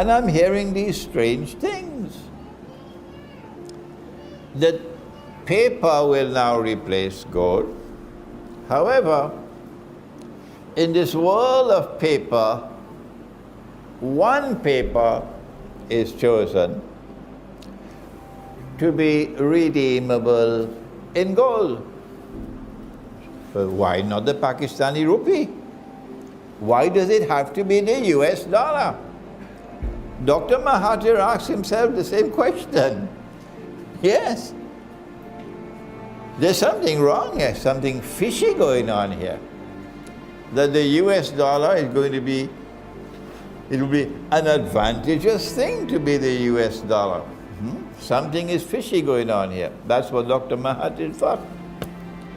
And I'm hearing these strange things. That paper will now replace gold. However, in this world of paper, one paper is chosen to be redeemable in gold. But why not the Pakistani rupee? Why does it have to be the US dollar? Dr. Mahathir asked himself the same question. Yes. There's something wrong here, something fishy going on here. That the US dollar is going to be, it will be an advantageous thing to be the US dollar. Something is fishy going on here. That's what Dr. Mahathir thought.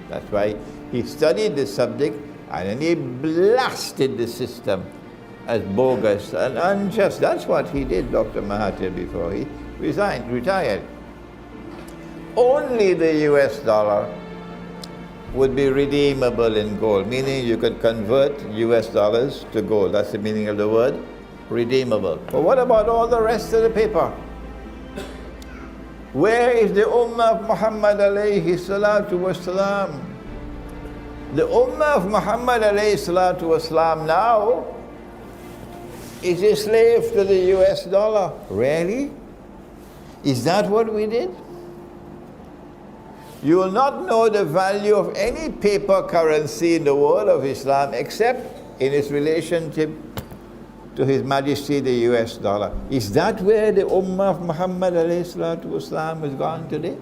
That's why he studied the subject and then he blasted the system as bogus and unjust. That's what he did, Dr. Mahathir, before he retired. Only the US dollar would be redeemable in gold, meaning you could convert US dollars to gold. That's the meaning of the word, redeemable. But what about all the rest of the paper? Where is the Ummah of Muhammad alayhi salatu wasalam? The Ummah of Muhammad alayhi salatu wasalam now is a slave to the US dollar. Really? Is that what we did? You will not know the value of any paper currency in the world of Islam except in its relationship to His Majesty the US dollar. Is that where the Ummah of Muhammad alayhi salatu wasalam has gone today?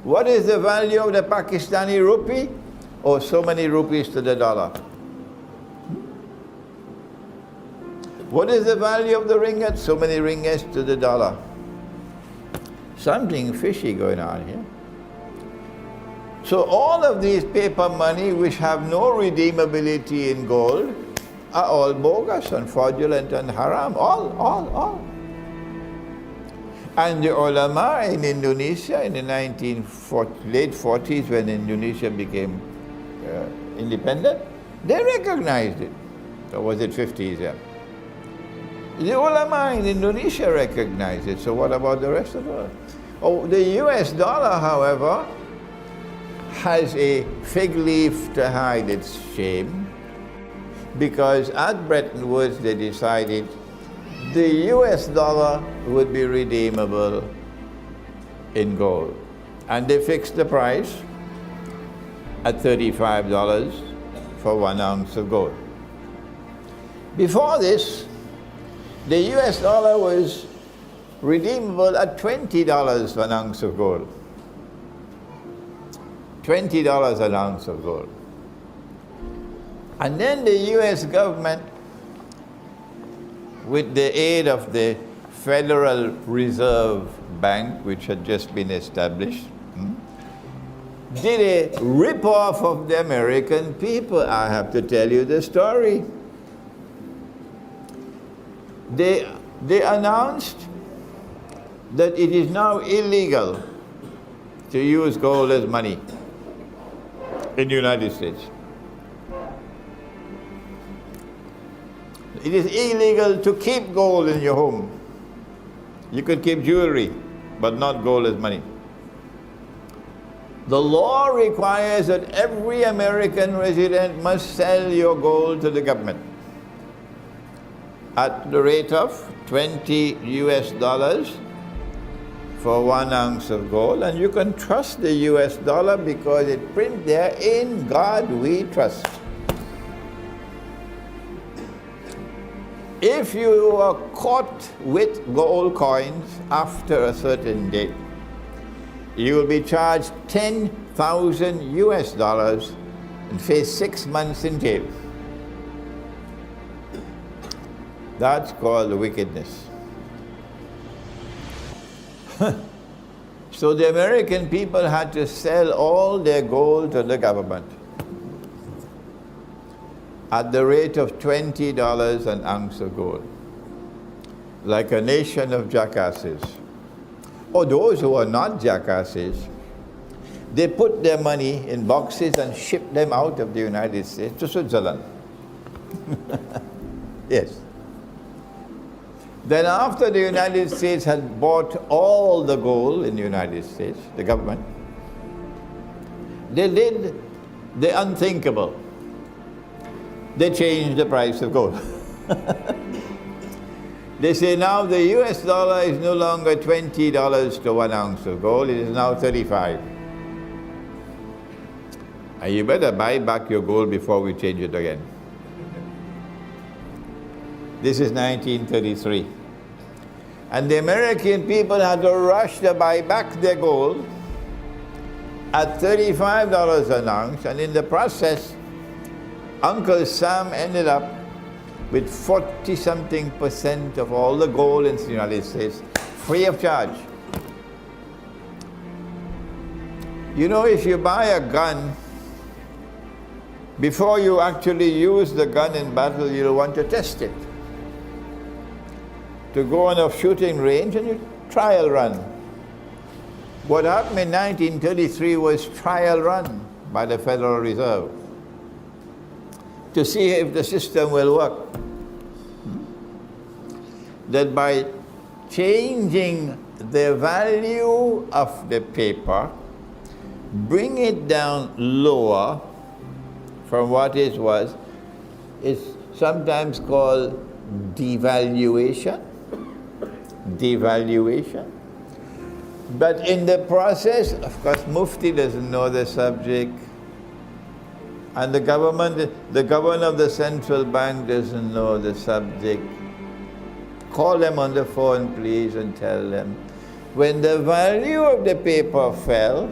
What is the value of the Pakistani rupee? Oh, so many rupees to the dollar. What is the value of the ringgit? So many ringgits to the dollar. Something fishy going on here. So all of these paper money which have no redeemability in gold are all bogus and fraudulent and haram. All. And the ulama in Indonesia in the late 40s when Indonesia became independent, they recognized it. Or was it 50s? Yeah. The ulama in Indonesia recognized it. So what about the rest of the world? Oh, the US dollar, however, has a fig leaf to hide its shame, because at Bretton Woods they decided the US dollar would be redeemable in gold. And they fixed the price at $35 for 1 ounce of gold. Before this, the US dollar was redeemable at $20 an ounce of gold. $20 an ounce of gold. And then the US government, with the aid of the Federal Reserve Bank, which had just been established, did a rip-off of the American people. I have to tell you the story. They announced that it is now illegal to use gold as money in the United States. It is illegal to keep gold in your home. You could keep jewelry, but not gold as money. The law requires that every American resident must sell your gold to the government at the rate of $20 US for 1 ounce of gold. And you can trust the US dollar because it prints there, "In God we trust." If you are caught with gold coins after a certain date, you will be charged $10,000 US and face 6 months in jail. That's called wickedness. So the American people had to sell all their gold to the government at the rate of $20 an ounce of gold, like a nation of jackasses. Or those who are not jackasses, they put their money in boxes and ship them out of the United States to Switzerland. Yes. Then after the United States had bought all the gold in the United States, the government, they did the unthinkable. They changed the price of gold. They say now the US dollar is no longer $20 to 1 ounce of gold, it is now 35. And you better buy back your gold before we change it again. This is 1933. And the American people had to rush to buy back their gold at $35 an ounce, and in the process, Uncle Sam ended up with 40-something% of all the gold in the United States, free of charge. You know, if you buy a gun, before you actually use the gun in battle, you'll want to test it. To go on a shooting range and you trial run. What happened in 1933 was trial run by the Federal Reserve to see if the system will work. That by changing the value of the paper, bring it down lower from what it was, is sometimes called devaluation. Devaluation. But in the process, of course, Mufti doesn't know the subject, and the governor of the central bank doesn't know the subject. Call them on the phone, please, and tell them. When the value of the paper fell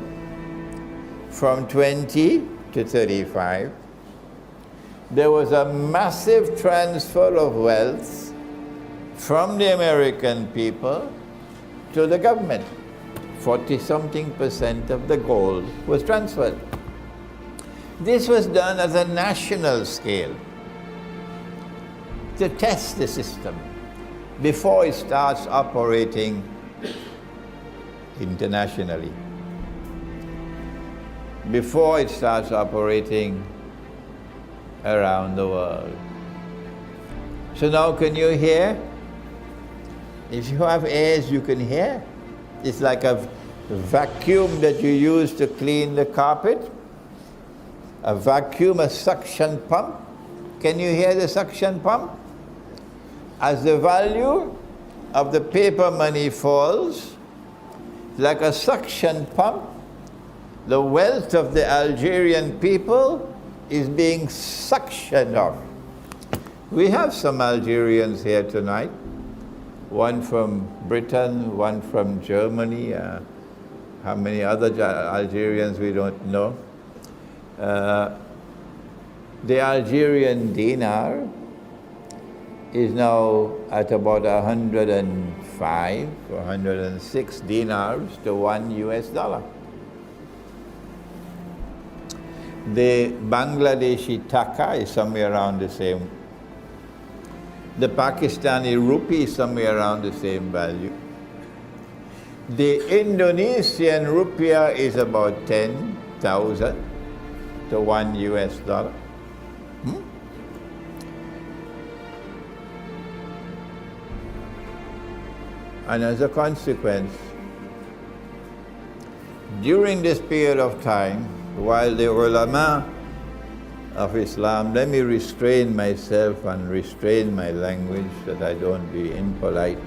from 20 to 35, there was a massive transfer of wealth from the American people to the government. 40-something% of the gold was transferred. This was done at a national scale to test the system before it starts operating internationally, before it starts operating around the world. So now can you hear? If you have ears, you can hear. It's like a vacuum that you use to clean the carpet. A vacuum, a suction pump. Can you hear the suction pump? As the value of the paper money falls, like a suction pump, the wealth of the Algerian people is being suctioned off. We have some Algerians here tonight, one from Britain, one from Germany, how many other Algerians we don't know. The Algerian dinar is now at about 105 or 106 dinars to 1 US dollar. The Bangladeshi taka is somewhere around the same. The Pakistani rupee is somewhere around the same value. The Indonesian rupiah is about 10,000 to 1 US dollar. And as a consequence, during this period of time, while the ulama of Islam, let me restrain myself and restrain my language that I don't be impolite,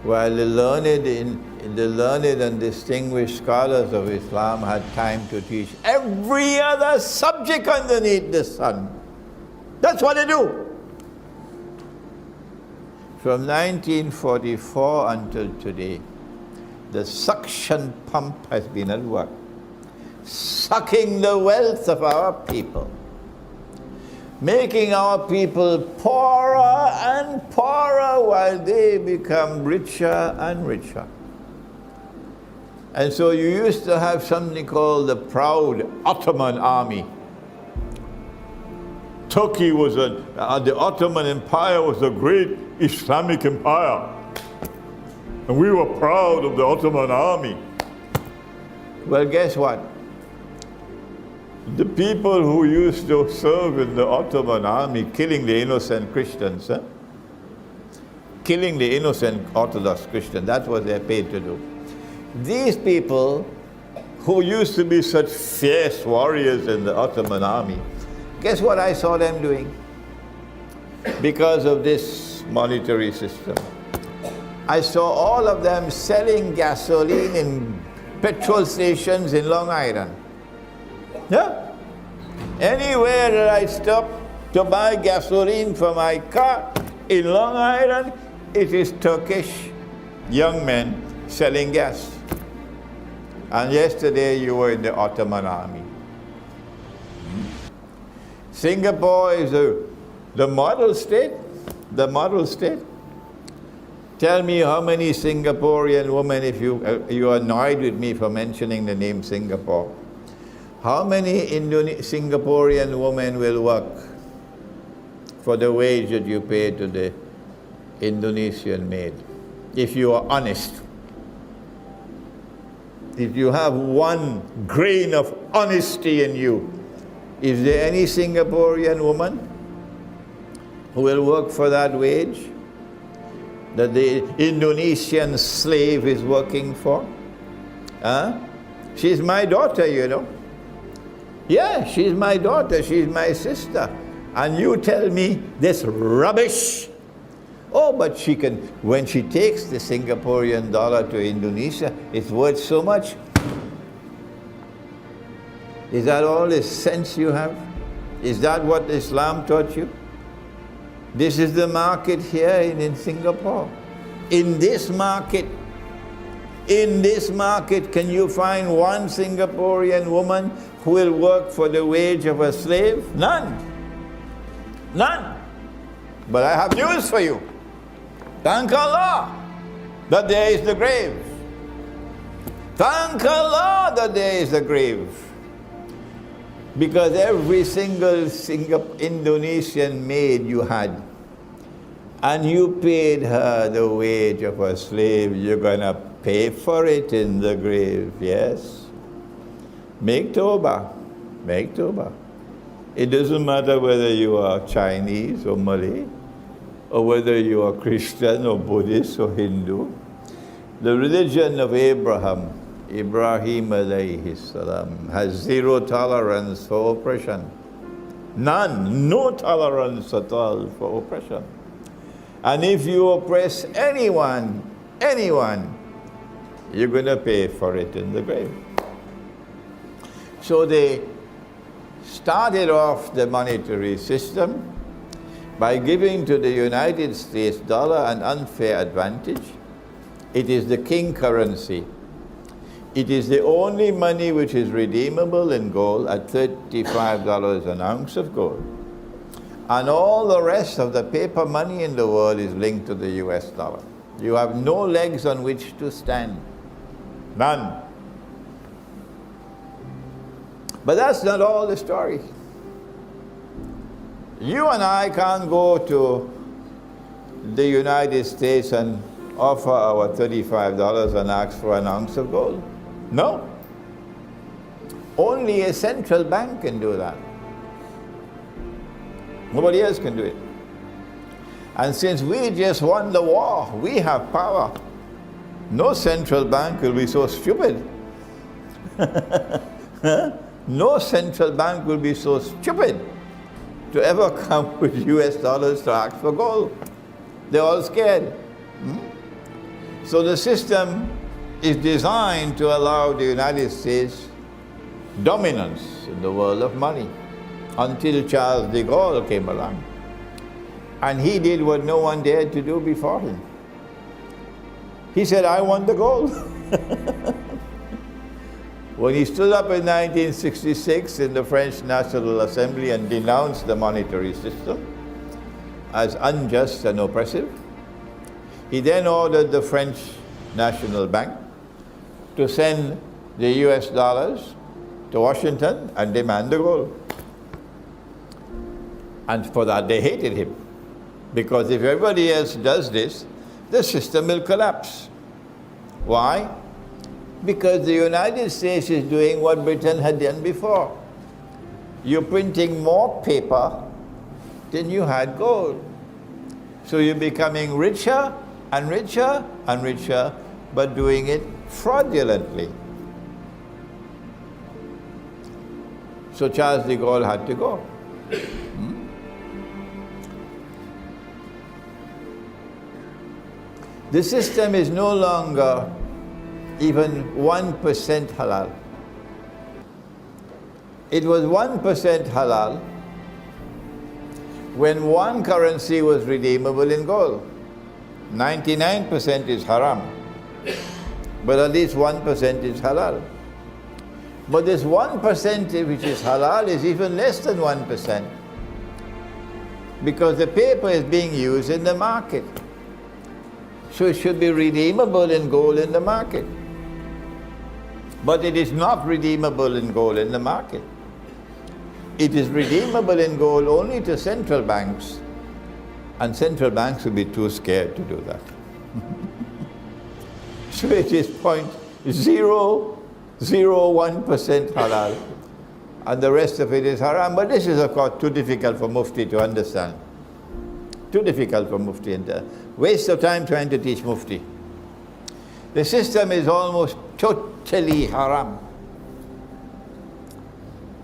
while the learned and distinguished scholars of Islam had time to teach every other subject underneath the sun. That's what they do. From 1944 until today, the suction pump has been at work, sucking the wealth of our people, making our people poorer and poorer while they become richer and richer. And so you used to have something called the proud Ottoman army. Turkey was the Ottoman Empire was a great Islamic empire. And we were proud of the Ottoman army. Well, guess what? The people who used to serve in the Ottoman army, killing the innocent Christians, killing the innocent Orthodox Christian. That's what they're paid to do. These people who used to be such fierce warriors in the Ottoman army, guess what I saw them doing? Because of this monetary system, I saw all of them selling gasoline in petrol stations in Long Island. Yeah. Anywhere that I stop to buy gasoline for my car in Long Island, it is Turkish young men selling gas. And yesterday you were in the Ottoman army. Singapore is the model state. The model state. Tell me how many Singaporean women, if you are annoyed with me for mentioning the name Singapore, how many Singaporean women will work for the wage that you pay to the Indonesian maid? If you are honest. If you have one grain of honesty in you, is there any Singaporean woman who will work for that wage that the Indonesian slave is working for? Huh? She's my daughter, you know. Yeah, she's my daughter, she's my sister. And you tell me this rubbish? Oh, but she can, when she takes the Singaporean dollar to Indonesia, it's worth so much. Is that all the sense you have? Is that what Islam taught you? This is the market here in Singapore. In this market, can you find one Singaporean woman who will work for the wage of a slave? None. None. But I have news for you. Thank Allah that there is the grave. Thank Allah that there is the grave. Because every single Indonesian maid you had, and you paid her the wage of a slave, you're going to pay for it in the grave, yes? Make tawbah. Make tawbah. It doesn't matter whether you are Chinese or Malay, or whether you are Christian or Buddhist or Hindu. The religion of Ibrahim alayhi salam, has zero tolerance for oppression. None, no tolerance at all for oppression. And if you oppress anyone, you're going to pay for it in the grave. So they started off the monetary system by giving to the United States dollar an unfair advantage. It is the king currency. It is the only money which is redeemable in gold at $35 an ounce of gold. And all the rest of the paper money in the world is linked to the US dollar. You have no legs on which to stand. None. But that's not all the story. You and I can't go to the United States and offer our $35 and ask for an ounce of gold. No. Only a central bank can do that. Nobody else can do it. And since we just won the war, we have power. No central bank will be so stupid. No central bank will be so stupid to ever come with US dollars to ask for gold. They're all scared. So the system is designed to allow the United States dominance in the world of money until Charles de Gaulle came along. And he did what no one dared to do before him. He said, I want the gold. When he stood up in 1966 in the French National Assembly and denounced the monetary system as unjust and oppressive, he then ordered the French National Bank to send the US dollars to Washington and demand the gold. And for that they hated him. Because if everybody else does this, the system will collapse. Why? Because the United States is doing what Britain had done before. You're printing more paper than you had gold. So you're becoming richer and richer and richer, but doing it fraudulently. So Charles de Gaulle had to go. The system is no longer even 1% halal. It was 1% halal when one currency was redeemable in gold. 99% is haram, but at least 1% is halal. But this 1% which is halal is even less than 1%, because the paper is being used in the market. So it should be redeemable in gold in the market. But it is not redeemable in gold in the market. It is redeemable in gold only to central banks, and central banks will be too scared to do that. So it is 0.001% halal, and the rest of it is haram. But this is, of course, too difficult for Mufti to understand. Too difficult for Mufti, and waste of time trying to teach Mufti. The system is almost totally haram.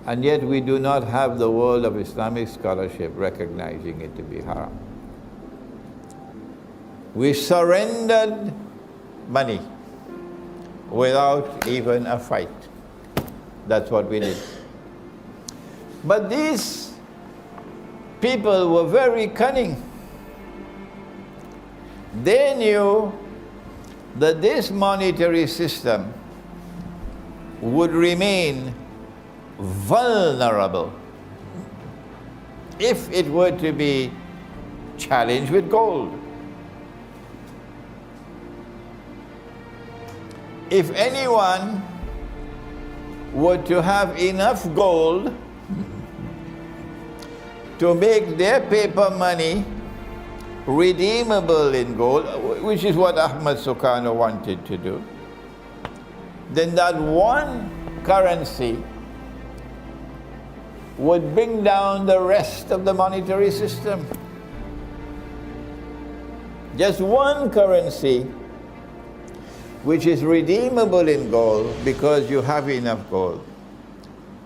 And yet we do not have the world of Islamic scholarship recognizing it to be haram. We surrendered money without even a fight. That's what we did. But these people were very cunning. They knew that this monetary system would remain vulnerable if it were to be challenged with gold. If anyone were to have enough gold to make their paper money redeemable in gold, which is what Ahmad Sukarno wanted to do, then that one currency would bring down the rest of the monetary system. Just one currency which is redeemable in gold because you have enough gold,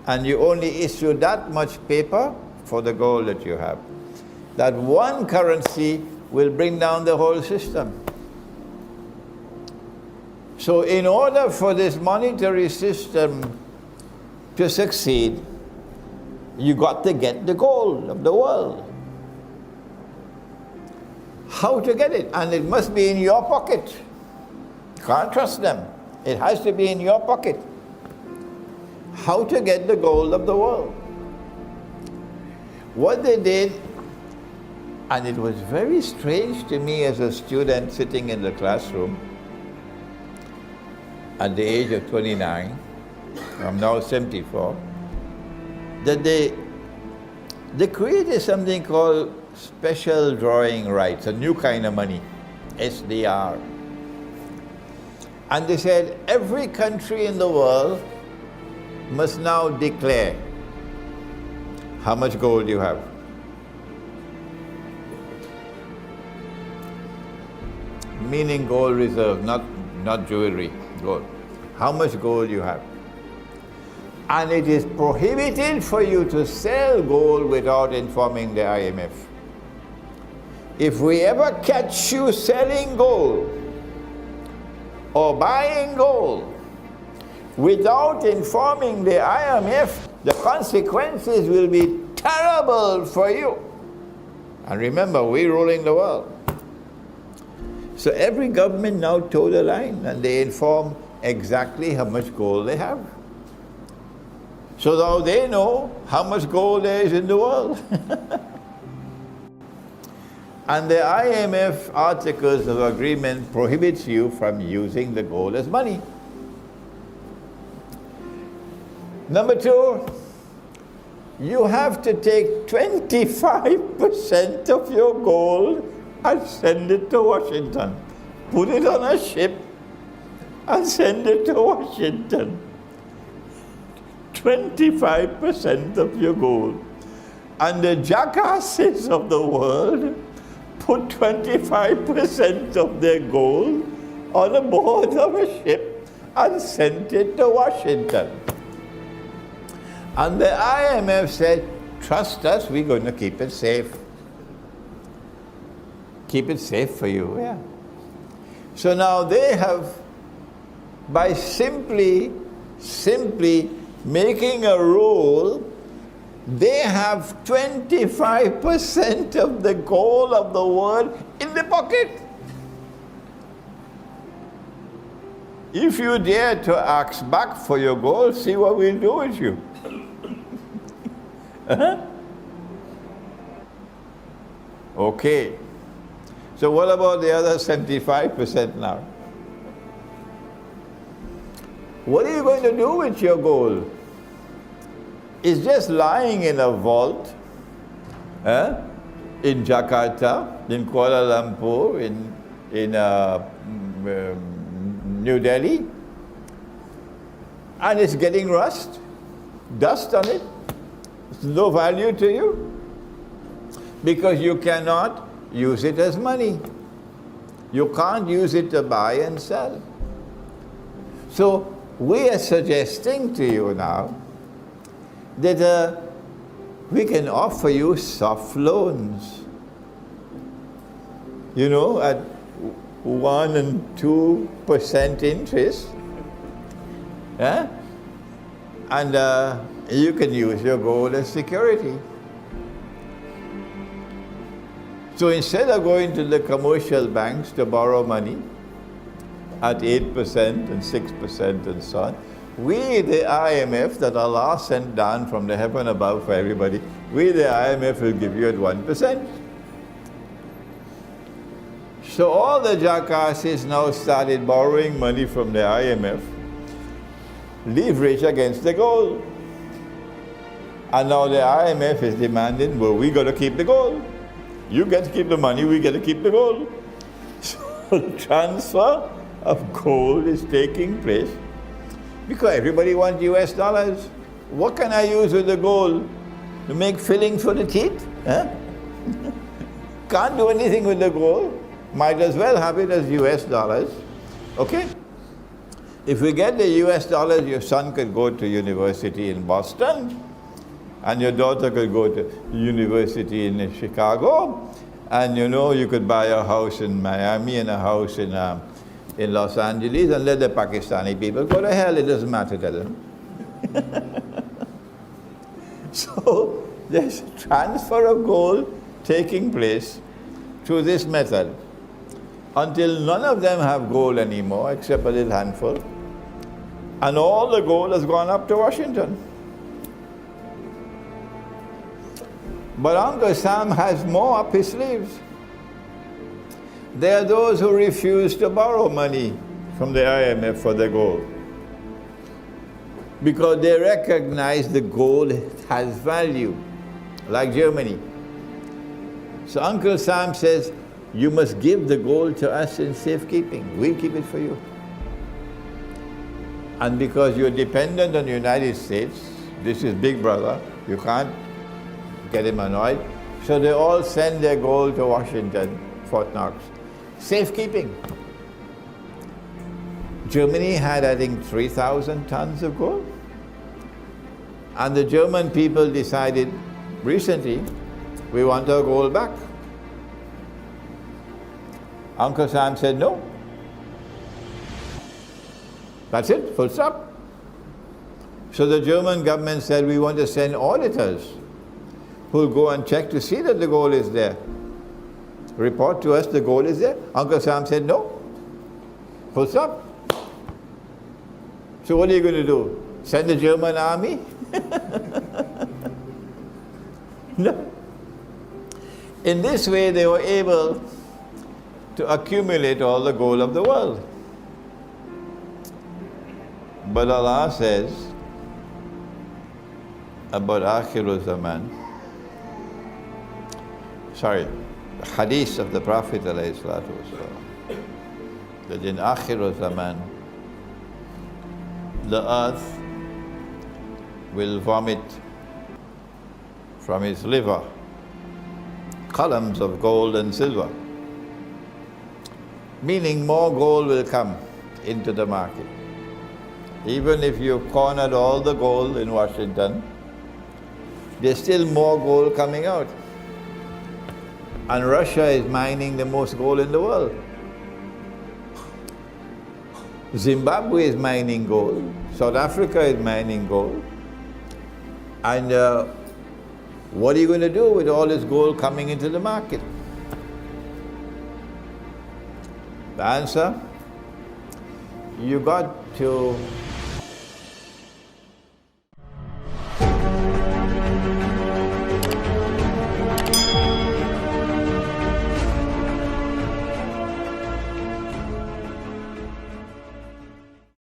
and you only issue that much paper for the gold that you have. That one currency will bring down the whole system. So in order for this monetary system to succeed, you got to get the gold of the world. How to get it? And it must be in your pocket. Can't trust them. It has to be in your pocket. How to get the gold of the world? What they did, and it was very strange to me as a student sitting in the classroom at the age of 29, I'm now 74, that they created something called special drawing rights, a new kind of money, SDR. And they said every country in the world must now declare how much gold you have. Meaning gold reserve, not jewelry, gold. How much gold you have. And it is prohibited for you to sell gold without informing the IMF. If we ever catch you selling gold or buying gold without informing the IMF, the consequences will be terrible for you. And remember, we're ruling the world. So every government now toe the line, and they inform exactly how much gold they have. So now they know how much gold there is in the world. And the IMF Articles of Agreement prohibits you from using the gold as money. Number two, you have to take 25% of your gold and send it to Washington. Put it on a ship and send it to Washington. 25% of your gold. And the jackasses of the world put 25% of their gold on a board of a ship and sent it to Washington. And the IMF said, trust us, we're going to keep it safe. Keep it safe for you, yeah. So now they have, by simply making a rule, they have 25% of the gold of the world in the pocket. If you dare to ask back for your gold, see what we'll do with you. Okay. So what about the other 75% now? What are you going to do with your gold? It's just lying in a vault in Jakarta, in Kuala Lumpur, in New Delhi, and it's getting dust on it. It's no value to you because you cannot use it as money. You can't use it to buy and sell. So we are suggesting to you now that we can offer you soft loans, you know, at 1 and 2% interest, and you can use your gold as security. So instead of going to the commercial banks to borrow money at 8% and 6% and so on, we, the IMF, that Allah sent down from the heaven above for everybody, we, the IMF, will give you at 1%. So all the jackasses now started borrowing money from the IMF, leverage against the gold. And now the IMF is demanding, well, we got to keep the gold. You get to keep the money, we get to keep the gold. So the transfer of gold is taking place because everybody wants US dollars. What can I use with the gold? To make fillings for the teeth? Can't do anything with the gold. Might as well have it as US dollars. Okay? If we get the US dollars, your son could go to university in Boston, and your daughter could go to university in Chicago, and you know, you could buy a house in Miami and a house in Los Angeles, and let the Pakistani people go to hell. It doesn't matter to them. So there's a transfer of gold taking place through this method until none of them have gold anymore except a little handful, and all the gold has gone up to Washington. But Uncle Sam has more up his sleeves. There are those who refuse to borrow money from the IMF for their gold because they recognize the gold has value, like Germany. So Uncle Sam says, you must give the gold to us in safekeeping. We'll keep it for you. And because you're dependent on the United States, this is Big Brother, you can't get him annoyed. So they all send their gold to Washington, Fort Knox. Safekeeping. Germany had, I think, 3,000 tons of gold. And the German people decided recently, we want our gold back. Uncle Sam said no. That's it, full stop. So the German government said, we want to send auditors who will go and check to see that the gold is there. Report to us the gold is there. Uncle Sam said no. Full stop. So what are you going to do? Send the German army? No. In this way they were able to accumulate all the gold of the world. But Allah says about Akhirul Zaman, the hadith of the Prophet ﷺ, that in Akhirul Zaman, the earth will vomit from its liver columns of gold and silver, meaning more gold will come into the market. Even if you've cornered all the gold in Washington, there's still more gold coming out. And Russia is mining the most gold in the world. Zimbabwe is mining gold. South Africa is mining gold. And what are you going to do with all this gold coming into the market? The answer? You got to